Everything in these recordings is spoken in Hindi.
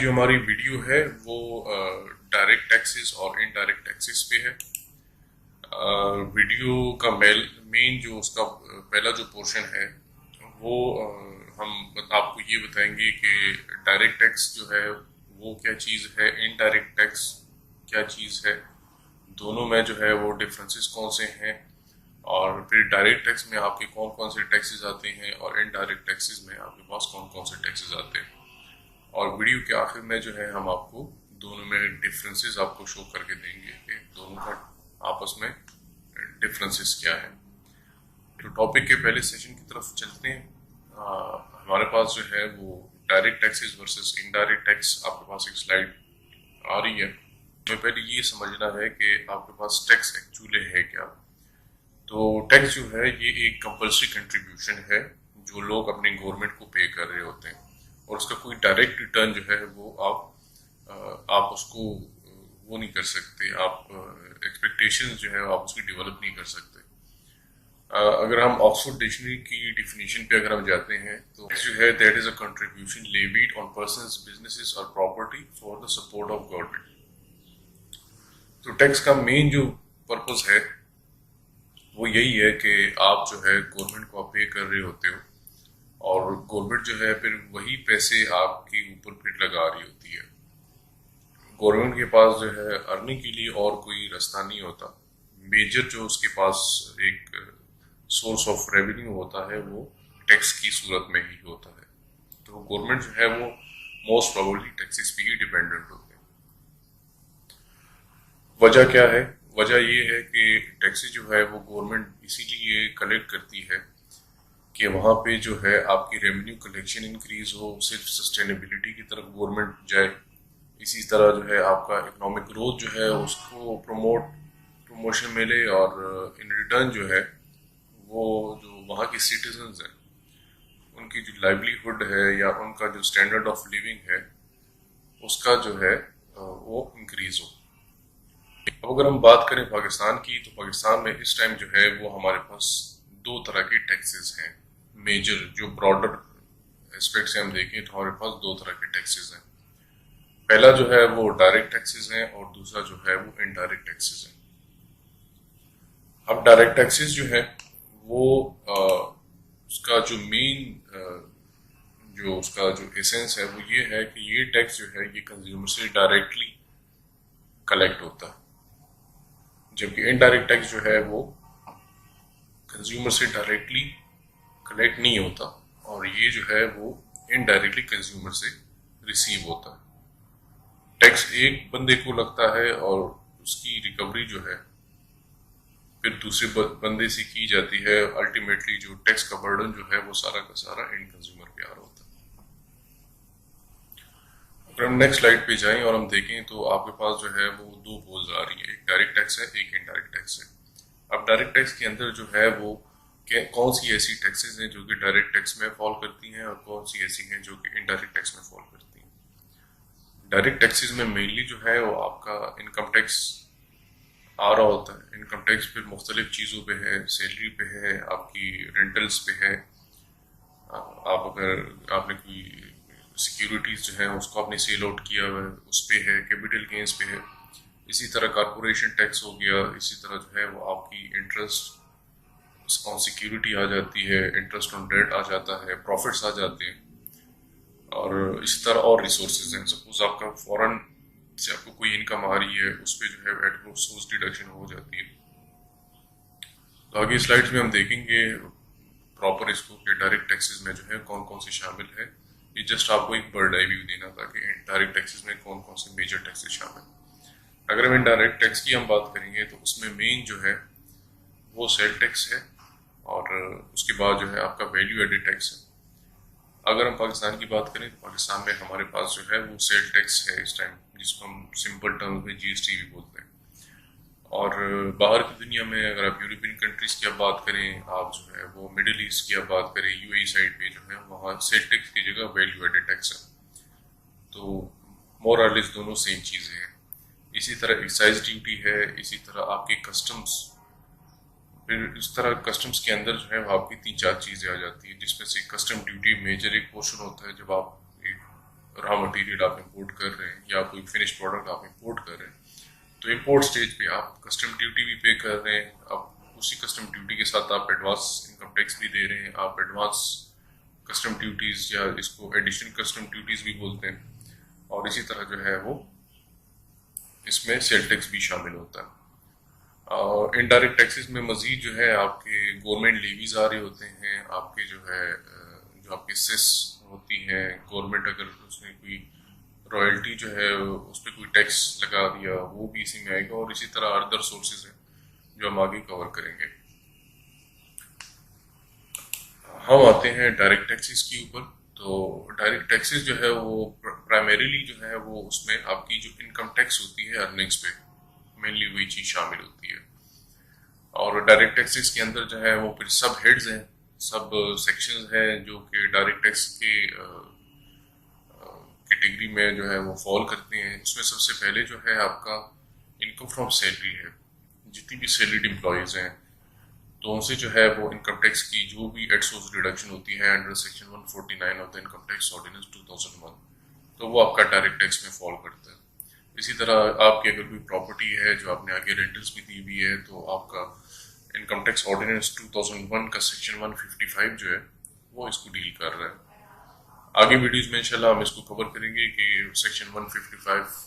जो हमारी वीडियो है वो डायरेक्ट टैक्सेस और इनडायरेक्ट टैक्सेस पे है। वीडियो का मेन जो उसका पहला जो पोर्शन है वो हम आपको ये बताएंगे कि डायरेक्ट टैक्स जो है वो क्या चीज़ है, इनडायरेक्ट टैक्स क्या चीज़ है, दोनों में जो है वो डिफरेंसेस कौन से हैं, और फिर डायरेक्ट टैक्स में आपके कौन कौन से टैक्सेस आते हैं और इनडायरेक्ट टैक्सेस में आपके पास कौन कौन से टैक्सेस आते हैं। और वीडियो के आखिर में जो है हम आपको दोनों में डिफरेंसेस आपको शो करके देंगे कि दोनों का आपस में डिफरेंसेस क्या है। तो टॉपिक के पहले सेशन की तरफ चलते हैं। हमारे पास जो है वो direct taxes versus indirect tax आपके पास एक स्लाइड आ रही है। हमें पहले ये समझना है कि आपके पास टैक्स एक्चुअली है क्या। तो टैक्स जो है ये एक कंपल्सरी कंट्रीब्यूशन है जो लोग अपने गवर्नमेंट को पे कर रहे होते हैं, और उसका कोई डायरेक्ट रिटर्न जो है वो आप उसको वो नहीं कर सकते, आप एक्सपेक्टेशंस जो है आप उसकी डेवलप नहीं कर सकते। अगर हम ऑक्सफोर्ड डिक्शनरी की डिफिनीशन पे अगर हम जाते हैं तो टैक्स जो है that is a contribution levied on persons, businesses और property for the support of government. तो टैक्स का मेन जो पर्पस है वो यही है कि आप जो है गवर्नमेंट को आप पे कर रहे होते हो, और गवर्नमेंट जो है फिर वही पैसे आपके ऊपर फिर लगा रही होती है। गवर्नमेंट के पास जो है अर्निंग के लिए और कोई रास्ता नहीं होता। मेजर जो उसके पास एक सोर्स ऑफ रेवेन्यू होता है वो टैक्स की सूरत में ही होता है। तो गवर्नमेंट जो है वो मोस्ट प्रोबेबली टैक्सेस पे ही डिपेंडेंट होते हैं। वजह क्या है? वजह ये है कि टैक्सेस जो है वो गवर्नमेंट इसीलिए कलेक्ट करती है कि वहाँ पे जो है आपकी रेवेन्यू कलेक्शन इंक्रीज हो, सिर्फ सस्टेनेबिलिटी की तरफ गवर्नमेंट जाए। इसी तरह जो है आपका इकोनॉमिक ग्रोथ जो है उसको प्रमोशन मिले, और इन रिटर्न जो है वो जो वहाँ के सिटीजन्स हैं उनकी जो लाइवलीहुड है या उनका जो स्टैंडर्ड ऑफ लिविंग है उसका जो है वो इंक्रीज हो। अब अगर हम बात करें पाकिस्तान की, तो पाकिस्तान में इस टाइम जो है वो हमारे पास दो तरह के टैक्सेस हैं। मेजर जो ब्रॉडर एस्पेक्ट से हम देखें तो हमारे पास दो तरह के टैक्सेस हैं। पहला जो है वो डायरेक्ट टैक्सेस हैं और दूसरा जो है वो इनडायरेक्ट टैक्सेस हैं। अब डायरेक्ट टैक्सेस जो है वो उसका जो मेन जो उसका जो एसेंस है वो ये है कि ये टैक्स जो है ये कंज्यूमर से डायरेक्टली कलेक्ट होता है, जबकि इनडायरेक्ट टैक्स जो है वो कंज्यूमर से डायरेक्टली कलेक्ट नहीं होता, और ये जो है वो इनडायरेक्टली कंज्यूमर से रिसीव होता है। टैक्स एक बंदे को लगता है और उसकी रिकवरी जो है फिर दूसरे बंदे से की जाती है। अल्टीमेटली जो टैक्स का बर्डन जो है वो सारा का सारा एंड कंज्यूमर पे आ रहा होता है। अगर हम नेक्स्ट स्लाइड पे जाएं और हम देखें तो आपके पास जो है वो दो पोल्स आ रही है, एक डायरेक्ट टैक्स है, एक इनडायरेक्ट टैक्स है। अब डायरेक्ट टैक्स के अंदर जो है वो कौन सी ऐसी टैक्सेस हैं जो कि डायरेक्ट टैक्स में फॉल करती हैं और कौन सी ऐसी हैं जो कि इनडायरेक्ट टैक्स में फॉल करती हैं। डायरेक्ट टैक्सेस में मेनली जो है वो आपका इनकम टैक्स आ रहा होता है। इनकम टैक्स फिर मुख्तलिफ चीज़ों पे है, सैलरी पे है, आपकी रेंटल्स पे है, आप अगर आपने कोई सिक्योरिटीज जो है उसको आपने सेल आउट किया हुआ है उस पे है, कैपिटल गेंस पे है। इसी तरह कारपोरेशन टैक्स हो गया, इसी तरह जो है वो आपकी इंटरेस्ट ऑन सिक्योरिटी आ जाती है, इंटरेस्ट ऑन डेट आ जाता है, प्रॉफिट्स आ जाते हैं, और इसी तरह और रिसोर्सेज हैं। सपोज आपका फॉरेन से आपको कोई इनकम आ रही है उस पर जो है एट सोर्स डिडक्शन हो जाती है। तो आगे स्लाइड्स में हम देखेंगे प्रॉपर इसको कि डायरेक्ट टैक्सेस में जो है कौन कौन से शामिल है। ये जस्ट आपको एक बर्ड आई व्यू देना था कि डायरेक्ट टैक्सेस में कौन कौन से मेजर टैक्सेस शामिल। अगर हम इनडायरेक्ट टैक्स की हम बात करेंगे तो उसमें मेन जो है वो सेल टैक्स है, और उसके बाद जो है आपका वैल्यू एडेड टैक्स है। अगर हम पाकिस्तान की बात करें तो पाकिस्तान में हमारे पास जो है वो सेल टैक्स है इस टाइम, जिसको हम सिंपल टर्म्स में जीएसटी भी बोलते हैं। और बाहर की दुनिया में अगर आप यूरोपियन कंट्रीज की आप बात करें, आप जो है वो मिडिल ईस्ट की आप बात करें, यूएई साइड पे जो है वहाँ सेल टैक्स की जगह वैल्यू एडेड टैक्स है। तो मोर और लेस दोनों सेम चीज़ें हैं। इसी तरह एक्साइज ड्यूटी है, इसी तरह आपके कस्टम्स, फिर इस तरह कस्टम्स के अंदर जो है वो आपकी 3-4 चीज़ें आ जाती है, जिसमें से कस्टम ड्यूटी मेजर एक पोर्शन होता है। जब आप एक रॉ मटेरियल आप इंपोर्ट कर रहे हैं या कोई फिनिश प्रोडक्ट आप इंपोर्ट कर रहे हैं, तो इंपोर्ट स्टेज पे आप कस्टम ड्यूटी भी पे कर रहे हैं। अब उसी कस्टम ड्यूटी के साथ आप एडवांस इनकम टैक्स भी दे रहे हैं, आप एडवांस कस्टम ड्यूटीज़ या इसको एडिशनल कस्टम ड्यूटीज़ भी बोलते हैं, और इसी तरह जो है वो इसमें सेल टैक्स भी शामिल होता है। और इनडायरेक्ट टैक्सेस में मजीद जो है आपके गवर्नमेंट लेवीज आ रहे होते हैं, आपके जो है जो आपकी सेस होती है, गवर्नमेंट अगर उसने कोई रॉयल्टी जो है उस पर कोई टैक्स लगा दिया वो भी इसी में आएगा, और इसी तरह अदर सोर्सेज हैं जो हम आगे कवर करेंगे। हम आते हैं डायरेक्ट टैक्सेस के ऊपर। तो डायरेक्ट टैक्सेस जो है वो प्राइमरीली जो है वो उसमें आपकी जो इनकम टैक्स होती है अर्निंग्स पे मेनली वही चीज़ शामिल होती है। और डायरेक्ट टैक्सेस के अंदर जो है वो फिर सब हेड्स हैं, सब सेक्शंस हैं जो कि डायरेक्ट टैक्स के कैटेगरी में जो है वो फॉल करते हैं। उसमें सबसे पहले जो है आपका इनकम फ्रॉम सैलरी है। जितनी भी सैलरीड एम्प्लॉयज़ हैं तो उनसे जो है वो इनकम टैक्स की जो भी एट सोर्स डिडक्शन होती है under section 149 of the income tax ordinance 2001, तो वो आपका डायरेक्ट टैक्स में फॉल करता है। इसी तरह आपकी अगर कोई प्रॉपर्टी है जो आपने आगे रेंटल्स भी दी हुई है, तो आपका इनकम टैक्स ऑर्डिनेंस 2001 का सेक्शन 155 जो है वो इसको डील कर रहा है। आगे वीडियोस में इंशाल्लाह हम इसको कवर करेंगे कि सेक्शन 155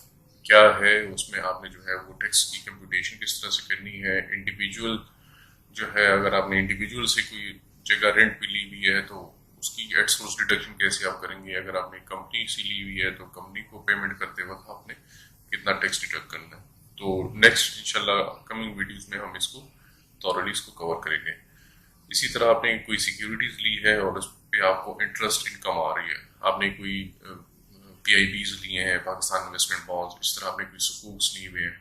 क्या है, उसमें आपने जो है वो टैक्स की कंप्यूटेशन किस तरह से करनी है। इंडिविजुअल जो है अगर आपने इंडिविजुअल से कोई जगह रेंट पे ली हुई है तो उसकी एट सोर्स डिडक्शन कैसे आप करेंगे। अगर आपने कंपनी से ली हुई है तो कंपनी को पेमेंट करते वक्त आपने कितना टैक्स डिडक्ट करना है। तो नेक्स्ट इंशाल्लाह कमिंग वीडियोस में हम इसको थॉरली इसको कवर करेंगे। इसी तरह आपने कोई सिक्योरिटीज ली है और उस पर आपको इंटरेस्ट इनकम आ रही है, आपने कोई PIBs लिए हैं, पाकिस्तान इन्वेस्टमेंट बॉन्ड्स, इस तरह आपने कोई सुकूक्स लिए हुए हैं,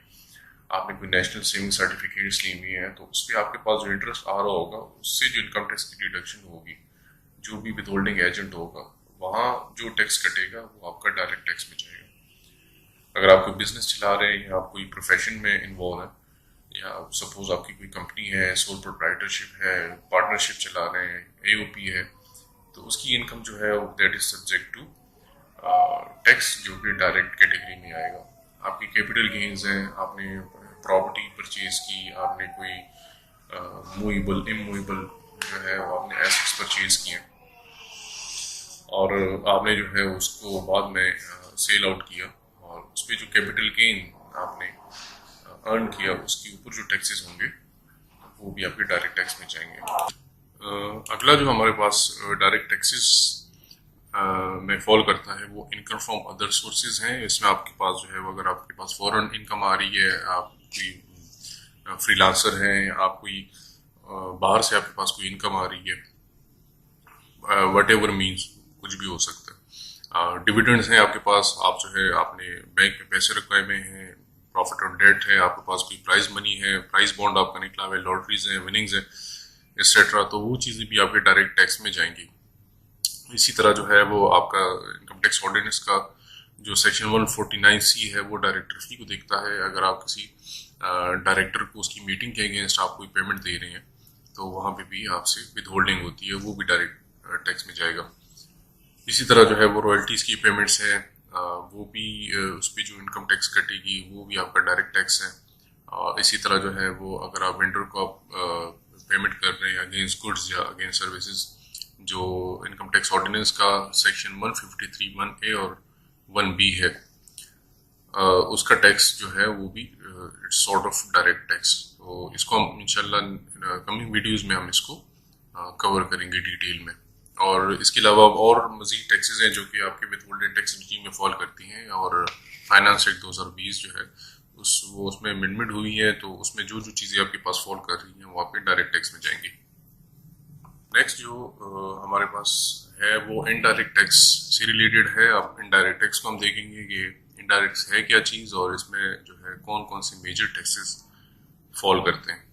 आपने कोई नेशनल सेविंग सर्टिफिकेट्स ली हुई हैं, तो उस पर आपके पास जो इंटरेस्ट आ रहा होगा उससे जो इनकम टैक्स की डिडक्शन होगी, जो भी विद होल्डिंग एजेंट होगा वहाँ जो टैक्स कटेगा वो आपका डायरेक्ट टैक्स में जाएगा। अगर आप कोई बिजनेस चला रहे हैं या आप कोई प्रोफेशन में इन्वॉल्व है, या सपोज आपकी कोई कंपनी है, सोल प्रोप्राइटरशिप है, पार्टनरशिप चला रहे हैं, AOP है, तो उसकी इनकम जो है that is subject to tax, जो कि डायरेक्ट कैटेगरी में आएगा। आपकी कैपिटल गेन्स हैं, आपने प्रॉपर्टी परचेज की, आपने कोई मूवेबल इमूवेबल जो है वो आपने एसेट्स परचेज किए और आपने जो है उसको बाद में सेल आउट किया, और उस पर जो कैपिटल गेन आपने अर्न किया उसके ऊपर जो टैक्सेस होंगे वो भी आपके डायरेक्ट टैक्स में जाएंगे। अगला जो हमारे पास डायरेक्ट टैक्सेस में फॉल करता है वो इनकम फ्रॉम अदर सोर्सेज हैं। इसमें आपके पास जो है वो अगर आपके पास फॉरेन इनकम आ रही है, आप कोई फ्रीलांसर हैं, आप कोई बाहर से आपके पास कोई इनकम आ रही है, वट एवर मीन्स कुछ भी हो सकता है। डिविडेंड्स हैं आपके पास, आप जो है आपने बैंक में पैसे रखवाए हुए हैं, प्रॉफिट ऑन डेट है, आपके पास कोई प्राइज मनी है, प्राइज बॉन्ड आपका निकला हुआ है, लॉटरीज हैं, विनिंग्स हैं, एक्सेट्रा, तो वो चीज़ें भी आपके डायरेक्ट टैक्स में जाएंगी। इसी तरह जो है वो आपका इनकम टैक्स ऑर्डिनेंस का जो सेक्शन 149C है वो डायरेक्टर फी को देखता है। अगर आप किसी डायरेक्टर को उसकी मीटिंग के अगेंस्ट आप कोई पेमेंट दे रहे हैं तो वहाँ पे भी आपसे विद होल्डिंग होती है, वो भी डायरेक्ट टैक्स में जाएगा। इसी तरह जो है वो रॉयल्टीज़ की पेमेंट्स हैं, वो भी उस पर जो इनकम टैक्स कटेगी वो भी आपका डायरेक्ट टैक्स है। और इसी तरह जो है वो अगर आप वेंडर को आप पेमेंट कर रहे हैं अगेंस्ट गुड्स या अगेंस्ट सर्विसेज, जो इनकम टैक्स ऑर्डिनेंस का सेक्शन 153 1A और 1B है, उसका टैक्स जो है वो भी it's sort of direct tax. तो इसको हम इंशाल्लाह कमिंग वीडियोस में हम इसको कवर करेंगे डिटेल में। और इसके अलावा और मजीद टैक्सेस हैं जो कि आपके विद होल्डिंग टैक्स रिजीम में फॉल करती हैं, और फाइनेंस एक्ट 2020 जो है उसमें अमेंडमेंट हुई है, तो उसमें जो जो चीज़ें आपके पास फॉल कर रही हैं वो आपके डायरेक्ट टैक्स में जाएंगी। नेक्स्ट जो हमारे पास है वो इनडायरेक्ट टैक्स से रिलेटेड है। अब इनडायरेक्ट टैक्स को हम देखेंगे कि इनडायरेक्ट है क्या चीज़ और इसमें जो है कौन कौन से मेजर टैक्सेस फॉल करते हैं।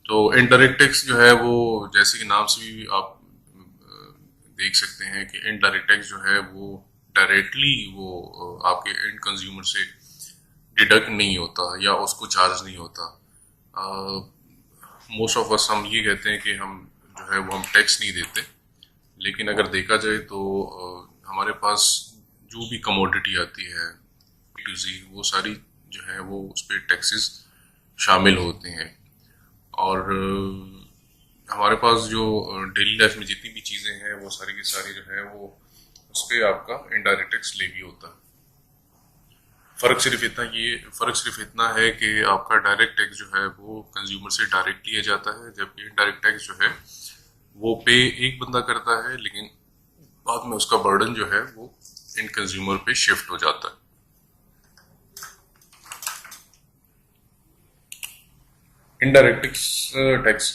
तो इनडायरेक्ट टैक्स जो है वो जैसे कि नाम से भी आप देख सकते हैं कि इनडायरेक्ट टैक्स जो है वो डायरेक्टली वो आपके एंड कंज्यूमर से डिडक्ट नहीं होता या उसको चार्ज नहीं होता। मोस्ट ऑफ अस हम ये कहते हैं कि हम जो है वो हम टैक्स नहीं देते, लेकिन अगर देखा जाए तो हमारे पास जो भी कमोडिटी आती है टू जी, वो सारी जो है वो उस पर टैक्सेस शामिल होते हैं। और हमारे पास जो डेली लाइफ में जितनी भी चीज़ें हैं वो सारी की सारी जो है वो उस पर आपका इनडायरेक्ट टैक्स लेवी होता है। फ़र्क सिर्फ इतना है कि आपका डायरेक्ट टैक्स जो है वो कंज्यूमर से डायरेक्ट लिया जाता है, जबकि इनडायरेक्ट टैक्स जो है वो पे एक बंदा करता है, लेकिन बाद में उसका बर्डन जो है वो इन कंज्यूमर पे शिफ्ट हो जाता है। इनडायरेक्ट टैक्स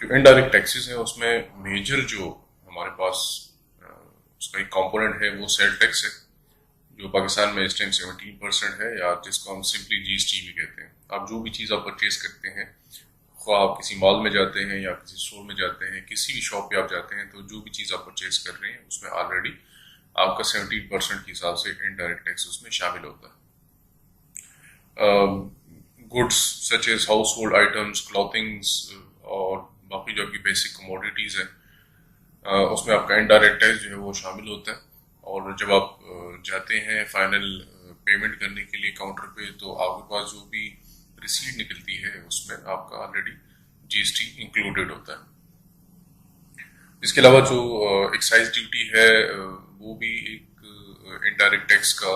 जो इनडायरेक्ट टैक्सेस है उसमें मेजर जो हमारे पास उसका एक कंपोनेंट है वो सेल टैक्स है, जो पाकिस्तान में इस टाइम 17% है, या जिसको हम सिंपली जीएसटी भी कहते हैं। आप जो भी चीज़ आप परचेज करते हैं, खो आप किसी मॉल में जाते हैं या किसी स्टोर में जाते हैं, किसी भी शॉप पे आप जाते हैं, तो जो भी चीज़ आप परचेज कर रहे हैं उसमें ऑलरेडी आपका 17% के हिसाब से इनडायरेक्ट टैक्स उसमें शामिल होता है। Goods such as household items, clothings और बाकी जो आपकी बेसिक कमोडिटीज़ है उसमें आपका इनडायरेक्ट टैक्स जो है वो शामिल होता है। और जब आप जाते हैं फाइनल पेमेंट करने के लिए काउंटर पे, तो आपके पास जो भी रिसीट निकलती है उसमें आपका ऑलरेडी जीएसटी इंक्लूडेड होता है। इसके अलावा जो एक्साइज ड्यूटी है वो भी एक इनडायरेक्ट टैक्स का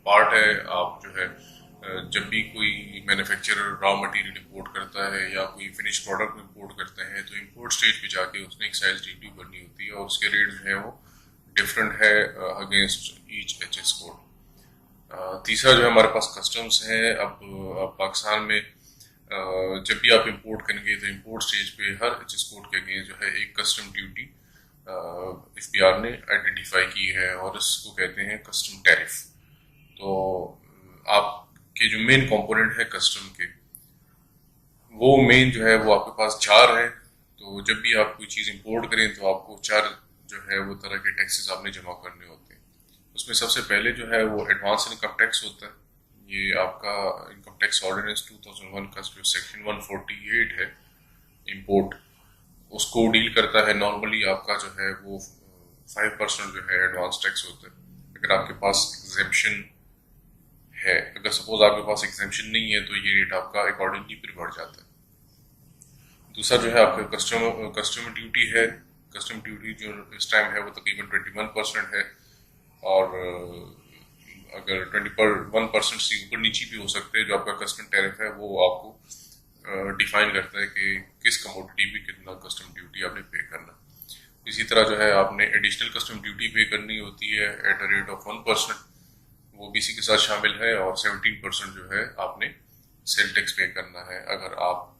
पार्ट है। आप जो है जब भी कोई मैन्युफैक्चरर रॉ मटेरियल इंपोर्ट करता है या कोई फिनिश प्रोडक्ट इंपोर्ट करते हैं, तो इंपोर्ट स्टेज पे जाके उसने एक्साइज ड्यूटी भरनी होती है, और उसके रेट जो है वो डिफरेंट है अगेंस्ट ईच एचएस कोड। तीसरा जो है हमारे पास कस्टम्स है। अब पाकिस्तान में जब भी आप इंपोर्ट करेंगे तो इंपोर्ट स्टेज पे हर एचएस कोड के अगेंस्ट जो है एक कस्टम ड्यूटी एफबीआर ने आइडेंटिफाई की है, और इसको कहते हैं कस्टम टैरिफ। तो आपके जो मेन कंपोनेंट है कस्टम के, वो मेन जो है वो आपके पास 4 है। तो जब भी आप कोई चीज़ इंपोर्ट करें तो आपको 4 जो है वो तरह के टैक्सेस आपने जमा करने होते हैं। उसमें सबसे पहले जो है वो एडवांस इनकम टैक्स होता है। ये आपका इनकम टैक्स ऑर्डिनेंस 2001 का जो सेक्शन 148 है इंपोर्ट, उसको डील करता है। नॉर्मली आपका जो है वो 5% जो है एडवांस टैक्स होता है अगर आपके पास एग्जेम्पशन है। अगर सपोज आपके पास एग्जेम्पशन नहीं है तो ये रेट आपका अकॉर्डिंगली फिर बढ़ जाता है। दूसरा जो है आपका कस्टम ड्यूटी है। कस्टम ड्यूटी जो इस टाइम है वो तकरीबन 21% है, और अगर 21% से ऊपर नीचे भी हो सकते हैं। जो आपका कस्टम टैरिफ है वो आपको डिफाइन करता है कि किस कमोडिटी पे कितना कस्टम ड्यूटी आपने पे करना। इसी तरह जो है आपने एडिशनल कस्टम ड्यूटी पे करनी होती है एट अ रेट ऑफ 1%, वो भी इसी के साथ शामिल है। और 17% जो है आपने सेल टैक्स पे करना है अगर आप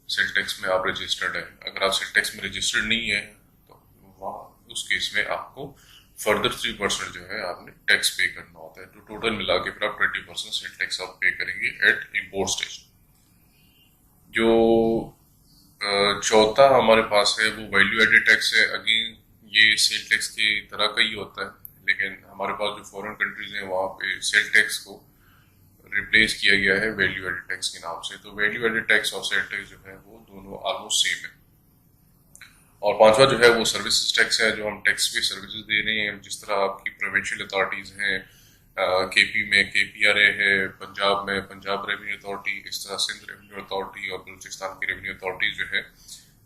सेल टैक्स में आप रजिस्टर्ड है। अगर आप सेल टैक्स में रजिस्टर्ड नहीं है तो वहाँ उस केस में आपको फर्दर 3% जो है आपने टैक्स पे करना होता है। तो टोटल मिला के फिर आप 20% सेल टैक्स आप पे करेंगे एट इम्पोर्ट स्टेज। जो चौथा हमारे पास है वो वैल्यू एडेड टैक्स है। अगेन ये सेल टैक्स की तरह का ही होता है, लेकिन हमारे पास जो फॉरेन कंट्रीज हैं वहाँ पे सेल टैक्स को रिप्लेस किया गया है वैल्यू एडेड टैक्स के नाम से। तो वैल्यू एडेड टैक्स और सेल टैक्स जो है वो दोनों ऑलमोस्ट सेम है। और पांचवा जो है वो सर्विसेज टैक्स है, जो हम टैक्स पे सर्विसेज दे रहे हैं। जिस तरह आपकी प्रोविंशियल अथॉरिटीज़ हैं, केपी में केपीआरए है, पंजाब में पंजाब रेवेन्यू अथॉरिटी, इस तरह सिंध रेवेन्यू अथॉरिटी और बलूचिस्तान की रेवेन्यू अथॉरिटीज़ जो है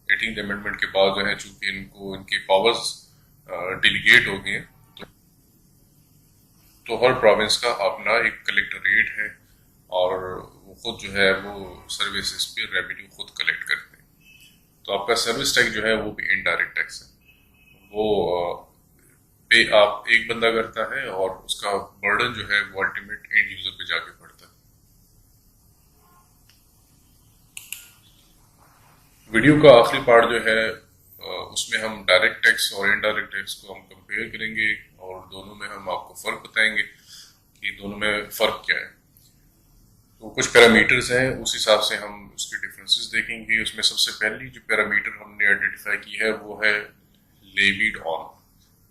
18th अमेंडमेंट के बाद जो है चूंकि इनको इनके पावर्स डिलीगेट हो गए, तो हर प्रोविंस का अपना एक कलेक्टरेट है और वो खुद जो है वो सर्विसेज पे रेवेन्यू खुद कलेक्ट करते हैं। तो आपका सर्विस टैक्स जो है वो भी इनडायरेक्ट टैक्स है। वो पे आप एक बंदा करता है और उसका बर्डन जो है वो अल्टीमेट एंड यूजर पे जाके पड़ता है। वीडियो का आखिरी पार्ट जो है उसमें हम डायरेक्ट टैक्स और इनडायरेक्ट टैक्स को हम कंपेयर करेंगे और दोनों में हम आपको फ़र्क बताएंगे कि दोनों में फ़र्क क्या है। तो कुछ पैरामीटर्स हैं, उस हिसाब से हम उसके डिफरेंसेस देखेंगे। उसमें सबसे पहली जो पैरामीटर हमने आइडेंटिफाई की है वो है लेवीड ऑन,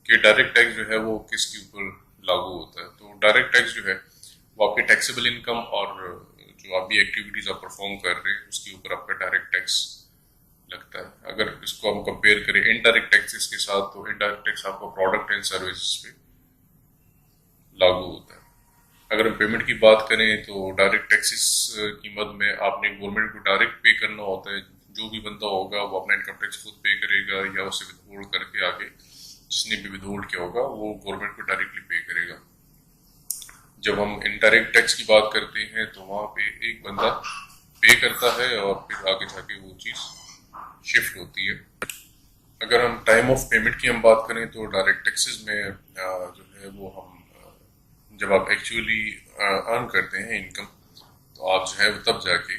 कि डायरेक्ट टैक्स जो है वो किसके ऊपर लागू होता है। तो डायरेक्ट टैक्स जो है वो आपके टैक्सेबल इनकम और जो आप भी एक्टिविटीज़ आप परफॉर्म कर रहे हैं उसके ऊपर आपका डायरेक्ट टैक्स लगता है। अगर इसको हम कंपेयर करें इनडायरेक्ट टैक्सेस के साथ, तो इनडायरेक्ट टैक्स आपका प्रोडक्ट एंड सर्विसेज पे लागू होता है। अगर हम पेमेंट की बात करें तो डायरेक्ट टैक्सेस की मद में आपने गवर्नमेंट को डायरेक्ट पे करना होता है। जो भी बंदा होगा वो अपना इनकम टैक्स खुद पे करेगा या उसे विथहोल्ड करके आगे जिसने भी विथहोल्ड किया होगा वो गवर्नमेंट को डायरेक्टली पे करेगा। जब हम इनडायरेक्ट टैक्स की बात करते हैं तो वहाँ पे एक बंदा पे करता है और फिर आगे जाके वो चीज़ शिफ्ट होती है। अगर हम टाइम ऑफ पेमेंट की हम बात करें तो डायरेक्ट टैक्सेस में जो है वो हम जब आप एक्चुअली अर्न करते हैं इनकम, तो आप जो है वो तब जाके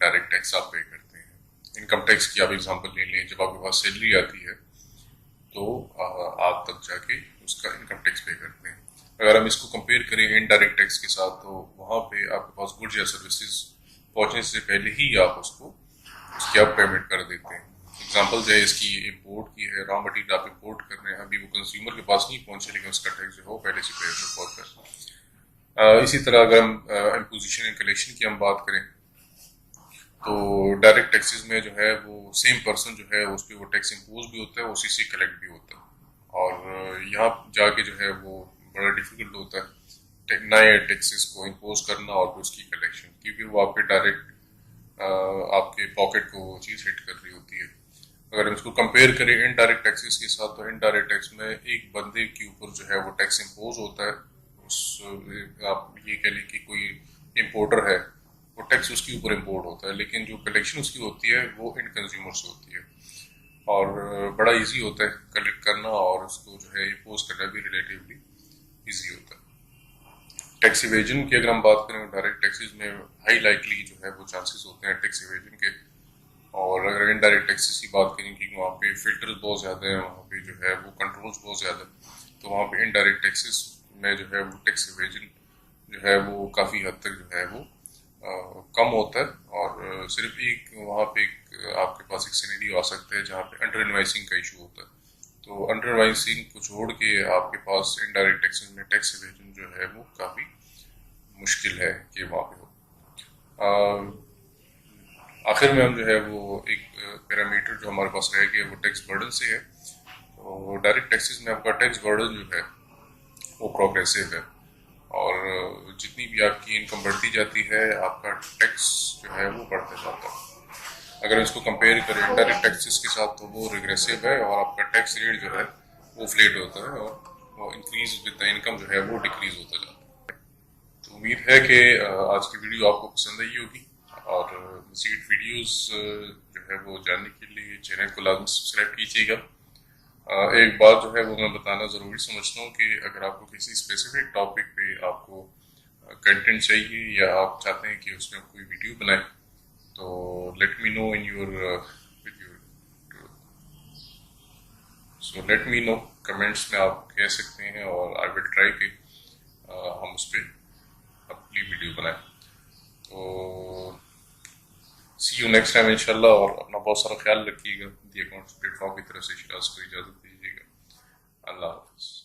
डायरेक्ट टैक्स आप पे करते हैं। इनकम टैक्स की आप एग्जांपल ले लें, जब आपके पास सैलरी आती है तो आप तब जाके उसका इनकम टैक्स पे करते हैं। अगर हम इसको कंपेयर करें इनडायरेक्ट टैक्स के साथ, तो वहाँ पे आपके पास गुड्स या सर्विसेज पहुँचने से पहले ही आप उसको उसकी आप पेमेंट कर देते हैं। एग्जाम्पल जो है इसकी इम्पोर्ट की है, रॉ मटेरियल आप इम्पोर्ट कर रहे हैं, अभी वो कंज्यूमर के पास नहीं पहुंचे लेकिन उसका टैक्स जो है वो पहले से पे होता है। इसी तरह अगर हम इम्पोजिशन एंड कलेक्शन की हम बात करें तो डायरेक्ट टैक्सेस में जो है वो सेम पर्सन जो है उस पर वो टैक्स इम्पोज भी होता है, उसी से कलेक्ट भी होता है। और यहाँ जाके जो है वो बड़ा डिफिकल्ट होता है नए टैक्सेस को इम्पोज करना और फिर उसकी कलेक्शन, क्योंकि वो आपके डायरेक्ट आपके पॉकेट को वो चीज़ हिट कर रही होती है। अगर हम इसको कंपेयर करें इनडायरेक्ट टैक्सेस के साथ, तो इनडायरेक्ट टैक्स में एक बंदे के ऊपर जो है वो टैक्स इम्पोज होता है। उस आप ये कह लें कि कोई इम्पोर्टर है, वो टैक्स उसके ऊपर इम्पोर्ट होता है, लेकिन जो कलेक्शन उसकी होती है वो इन कंज्यूमर से होती है। और बड़ा इजी होता है कलेक्ट करना और उसको जो है इम्पोज करना भी रिलेटिवली इजी होता है। टैक्स इवेजन की अगर हम बात करें डायरेक्ट टैक्सेस में हाई लाइकली जो है वो चांसेस होते हैं टैक्स इवेजन के। और अगर इनडायरेक्ट टैक्सेस की बात करें कि वहाँ पे फिल्टर्स बहुत ज़्यादा हैं, वहाँ पे जो है वो कंट्रोल्स बहुत ज़्यादा, तो वहाँ पे इनडायरेक्ट टैक्सेस में जो है वो टैक्स इवेजन जो है वो काफ़ी हद तक जो है वो कम होता है। और सिर्फ एक वहाँ पे आपके पास एक सिनेरियो आ सकता है जहाँ पे अंडर इनवाइसिंग का इशू होता है। तो अंडर इनवाइसिंग को छोड़ के आपके पास इनडायरेक्ट टैक्सेस में टैक्स इवेजन जो है वो काफ़ी मुश्किल है कि वहाँ पे हो। आखिर में हम जो है वो एक पैरामीटर जो हमारे पास रह गया वो टैक्स बर्डन से है। तो डायरेक्ट टैक्सेस में आपका टैक्स बर्डन जो है वो प्रोग्रेसिव है, और जितनी भी आपकी इनकम बढ़ती जाती है आपका टैक्स जो है वो बढ़ता जाता है। अगर इसको कंपेयर करें इनडायरेक्ट टैक्सेस के साथ तो वो रिग्रेसिव है और आपका टैक्स रेट जो है वो फ्लैट होता है और वो इंक्रीज विद द इनकम जो है वो डिक्रीज होता जाता है। तो उम्मीद है कि आज की वीडियो आपको पसंद आई होगी, और मज़ीद वीडियोस जो है वो जानने के लिए चैनल को लाजमी सब्सक्राइब कीजिएगा। एक बात जो है वो मैं बताना ज़रूरी समझता हूँ कि अगर आपको किसी स्पेसिफिक टॉपिक पे आपको कंटेंट चाहिए या आप चाहते हैं कि उसमें कोई वीडियो बनाए, तो let me know in your let me know comments में आप कह सकते हैं और आई विल ट्राई कि हम उस पर अपनी वीडियो बनाएं। तो सी यू नेक्स्ट टाइम इंशाल्लाह, और अपना बहुत सारा ख्याल रखिएगा। दी अकाउंट्स प्लेटफॉर्म की तरफ से शिराज को इजाज़त दीजिएगा। अल्लाह हाफ़िज़।